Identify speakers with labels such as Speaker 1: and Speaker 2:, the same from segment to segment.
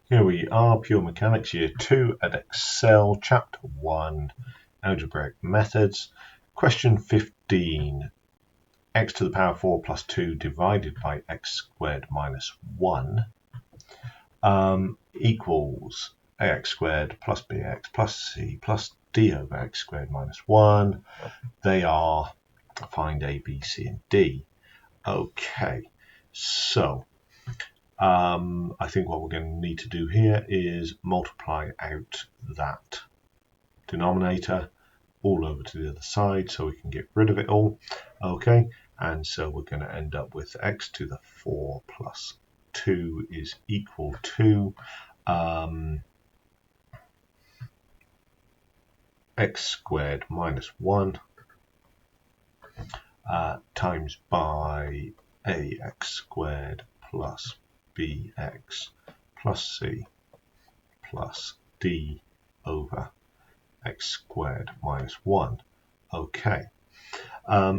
Speaker 1: Here we are, Pure Mechanics, Year 2, Edexcel, Chapter 1, Algebraic Methods. Question 15. X to the power 4 plus 2 divided by x squared minus 1 equals ax squared plus bx plus c plus d over x squared minus 1. They are, find a, b, c, and d. Okay, so I think what we're going to need to do here is multiply out that denominator all over to the other side so we can get rid of it all. Okay, and so we're going to end up with x to the 4 plus 2 is equal to x squared minus 1 times by ax squared plus bx plus c plus d over x squared minus 1. Okay,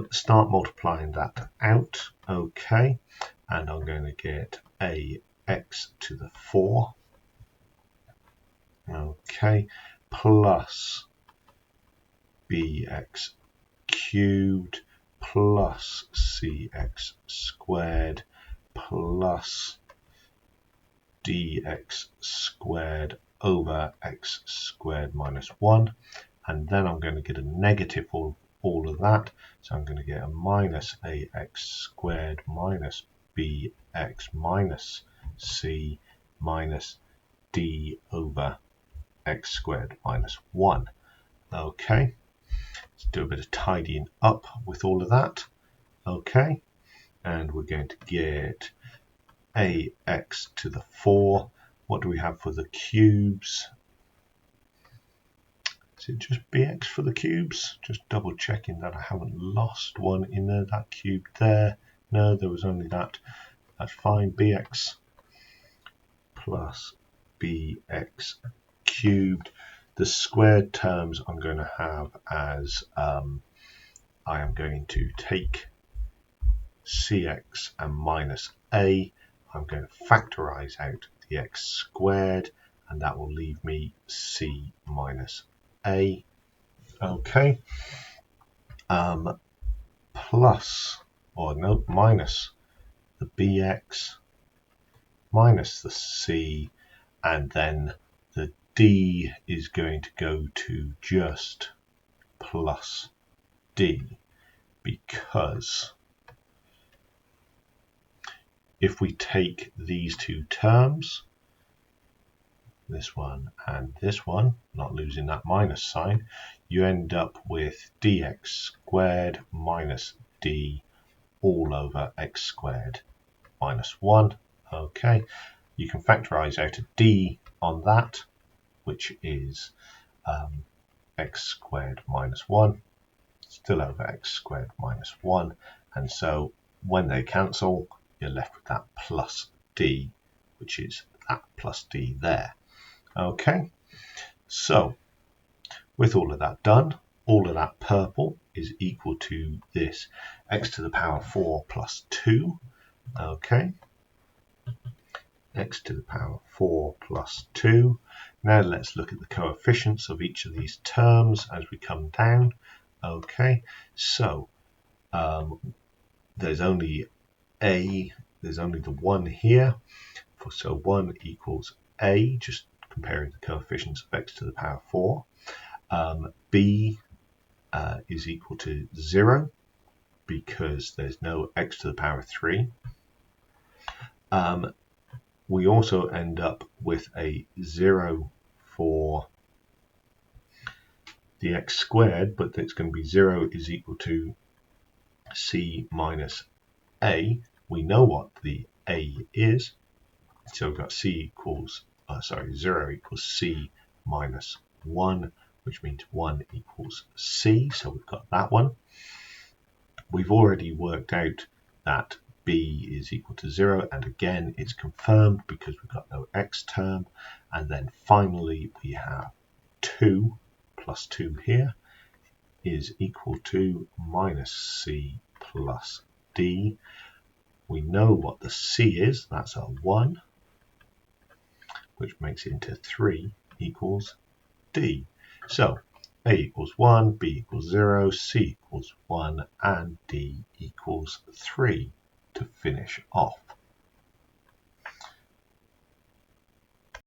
Speaker 1: start multiplying that out. Okay, and I'm going to get ax to the 4, okay, plus bx cubed plus cx squared plus dx squared over x squared minus 1, and then I'm going to get a negative all of that, so I'm going to get a minus ax squared minus bx minus c minus d over x squared minus 1. Okay, let's do a bit of tidying up with all of that. Okay, and we're going to get ax to the 4. What do we have for the cubes? Is it just bx for the cubes? Just double checking that I haven't lost one in there. That cube there. No, there was only that. That's fine. Bx plus bx cubed. The squared terms I'm going to have as I am going to take cx and minus a. I'm going to factorize out the x squared, and that will leave me c minus a. Okay, plus, or no, minus the bx minus the c, and then the d is going to go to just plus d, because if we take these two terms, this one and this one, not losing that minus sign, you end up with dx squared minus d all over x squared minus 1. Okay, you can factorize out a d on that, which is x squared minus 1, still over x squared minus 1, and so when they cancel, you're left with that plus d, which is that plus d there. Okay, so with all of that done, all of that purple is equal to this x to the power 4 plus 2. Okay, x to the power 4 plus 2. Now let's look at the coefficients of each of these terms as we come down. Okay, so there's only the 1 here, so 1 equals a, just comparing the coefficients of x to the power 4. B is equal to 0 because there's no x to the power 3. We also end up with a 0 for the x squared, but it's going to be 0 is equal to c minus a. We know what the a is, so we've got 0 equals c minus 1, which means 1 equals c, so we've got that one. We've already worked out that b is equal to 0, and again it's confirmed because we've got no x term. And then finally we have 2 plus 2 here is equal to minus c plus d. We know what the c is, that's a 1. which makes it into 3 equals D. So A equals 1, B equals 0, C equals 1, and D equals 3 to finish off.